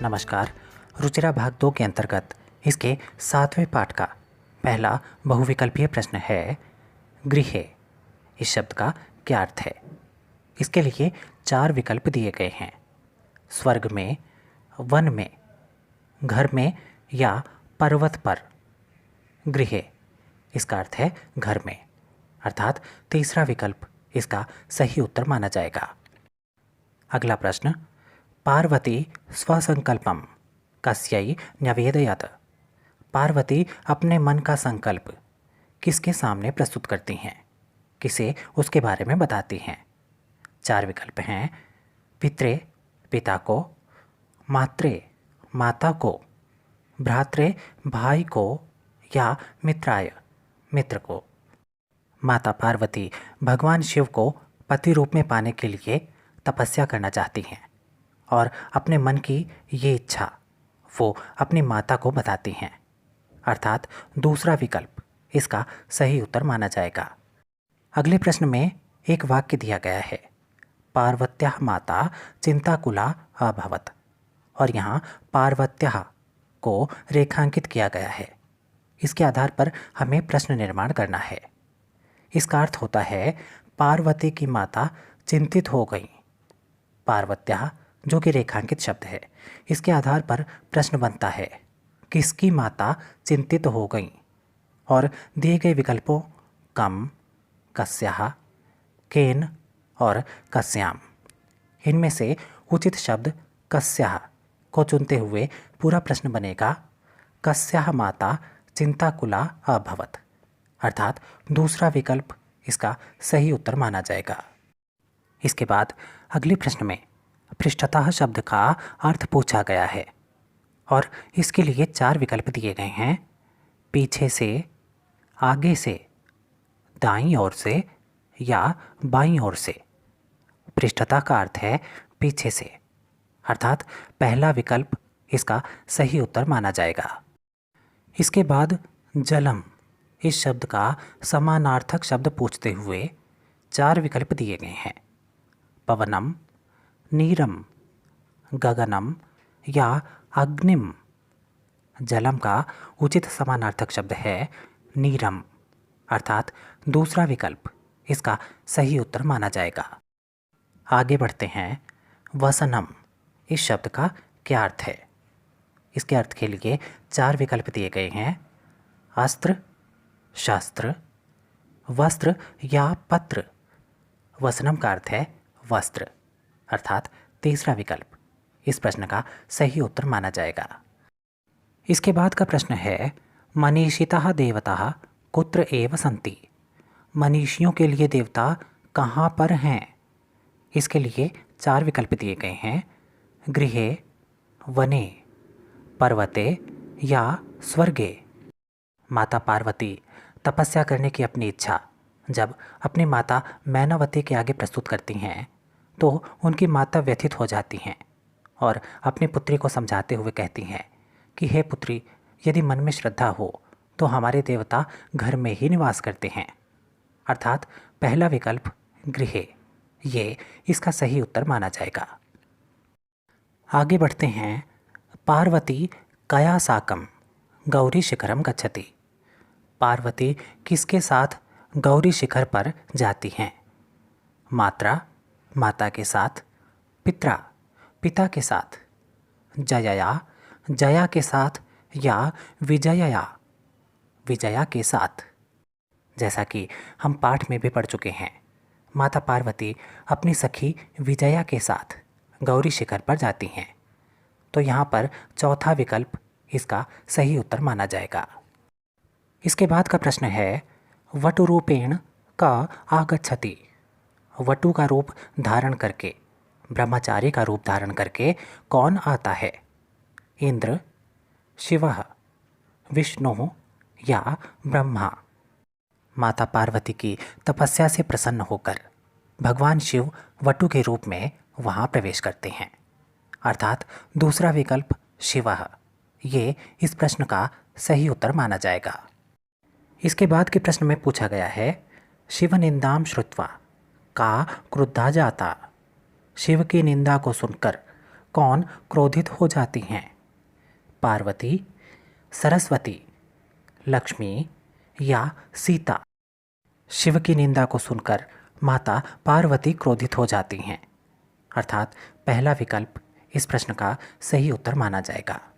नमस्कार। रुचिरा भाग 2 के अंतर्गत इसके 7वें पाठ का पहला बहुविकल्पीय प्रश्न है, गृह इस शब्द का क्या अर्थ है। इसके लिए 4 विकल्प दिए गए हैं। स्वर्ग में, वन में, घर में या पर्वत पर। गृह इसका अर्थ है घर में, अर्थात तीसरा विकल्प इसका सही उत्तर माना जाएगा। अगला प्रश्न, पार्वती स्वसंकल्पम कस्यै न्यवेदयत। पार्वती अपने मन का संकल्प किसके सामने प्रस्तुत करती हैं, किसे उसके बारे में बताती हैं। 4 विकल्प हैं, पित्रे पिता को, मात्रे माता को, भ्रात्रे भाई को या मित्राय मित्र को। माता पार्वती भगवान शिव को पति रूप में पाने के लिए तपस्या करना चाहती हैं और अपने मन की ये इच्छा वो अपनी माता को बताती हैं, अर्थात दूसरा विकल्प इसका सही उत्तर माना जाएगा। अगले प्रश्न में एक वाक्य दिया गया है, पार्वत्याः माता चिंताकुला अभवत, और यहाँ पार्वत्याः को रेखांकित किया गया है। इसके आधार पर हमें प्रश्न निर्माण करना है। इसका अर्थ होता है पार्वती की माता चिंतित हो गई। पार्वत्याः जो कि रेखांकित शब्द है, इसके आधार पर प्रश्न बनता है किसकी माता चिंतित हो गई, और दिए गए विकल्पों कम, कस्याः, केन और कस्याम, इनमें से उचित शब्द कस्याः को चुनते हुए पूरा प्रश्न बनेगा कस्याः माता चिंताकुला अभवत, अर्थात दूसरा विकल्प इसका सही उत्तर माना जाएगा। इसके बाद अगले प्रश्न में पृष्ठतः शब्द का अर्थ पूछा गया है और इसके लिए 4 विकल्प दिए गए हैं, पीछे से, आगे से, दाईं ओर से या बाईं ओर से। पृष्ठतः का अर्थ है पीछे से, अर्थात पहला विकल्प इसका सही उत्तर माना जाएगा। इसके बाद जलम इस शब्द का समानार्थक शब्द पूछते हुए 4 विकल्प दिए गए हैं, पवनम, नीरम, गगनम या अग्निम। जलम का उचित समानार्थक शब्द है नीरम, अर्थात दूसरा विकल्प इसका सही उत्तर माना जाएगा। आगे बढ़ते हैं, वसनम इस शब्द का क्या अर्थ है। इसके अर्थ के लिए 4 विकल्प दिए गए हैं, अस्त्र, शास्त्र, वस्त्र या पत्र। वसनम का अर्थ है वस्त्र, अर्थात तीसरा विकल्प इस प्रश्न का सही उत्तर माना जाएगा। इसके बाद का प्रश्न है, मनीषितः देवताः कुत्र एव सन्ति। मनीषियों के लिए देवता कहाँ पर हैं। इसके लिए 4 विकल्प दिए गए हैं, गृहे, वने, पर्वते या स्वर्गे। माता पार्वती तपस्या करने की अपनी इच्छा जब अपनी माता मैनावती के आगे प्रस्तुत करती हैं तो उनकी माता व्यथित हो जाती हैं और अपनी पुत्री को समझाते हुए कहती हैं कि हे पुत्री, यदि मन में श्रद्धा हो तो हमारे देवता घर में ही निवास करते हैं, अर्थात पहला विकल्प गृह ये इसका सही उत्तर माना जाएगा। आगे बढ़ते हैं, पार्वती कया साकम गौरी शिखरम गच्छति। पार्वती किसके साथ गौरी शिखर पर जाती हैं। मात्रा माता के साथ, पित्रा पिता के साथ, जयया जया के साथ या विजयया विजया के साथ। जैसा कि हम पाठ में भी पढ़ चुके हैं, माता पार्वती अपनी सखी विजया के साथ गौरी शिखर पर जाती हैं, तो यहाँ पर चौथा विकल्प इसका सही उत्तर माना जाएगा। इसके बाद का प्रश्न है, वटुरूपेण का आगच्छति। वटु का रूप धारण करके, ब्रह्मचारी का रूप धारण करके कौन आता है। इंद्र, शिवः, विष्णु या ब्रह्मा। माता पार्वती की तपस्या से प्रसन्न होकर भगवान शिव वटु के रूप में वहाँ प्रवेश करते हैं, अर्थात दूसरा विकल्प शिवः ये इस प्रश्न का सही उत्तर माना जाएगा। इसके बाद के प्रश्न में पूछा गया है, शिव निंदाम श्रुत्वा का क्रुद्धा जाता। शिव की निंदा को सुनकर कौन क्रोधित हो जाती हैं? पार्वती, सरस्वती, लक्ष्मी या सीता? शिव की निंदा को सुनकर माता पार्वती क्रोधित हो जाती हैं, अर्थात पहला विकल्प इस प्रश्न का सही उत्तर माना जाएगा।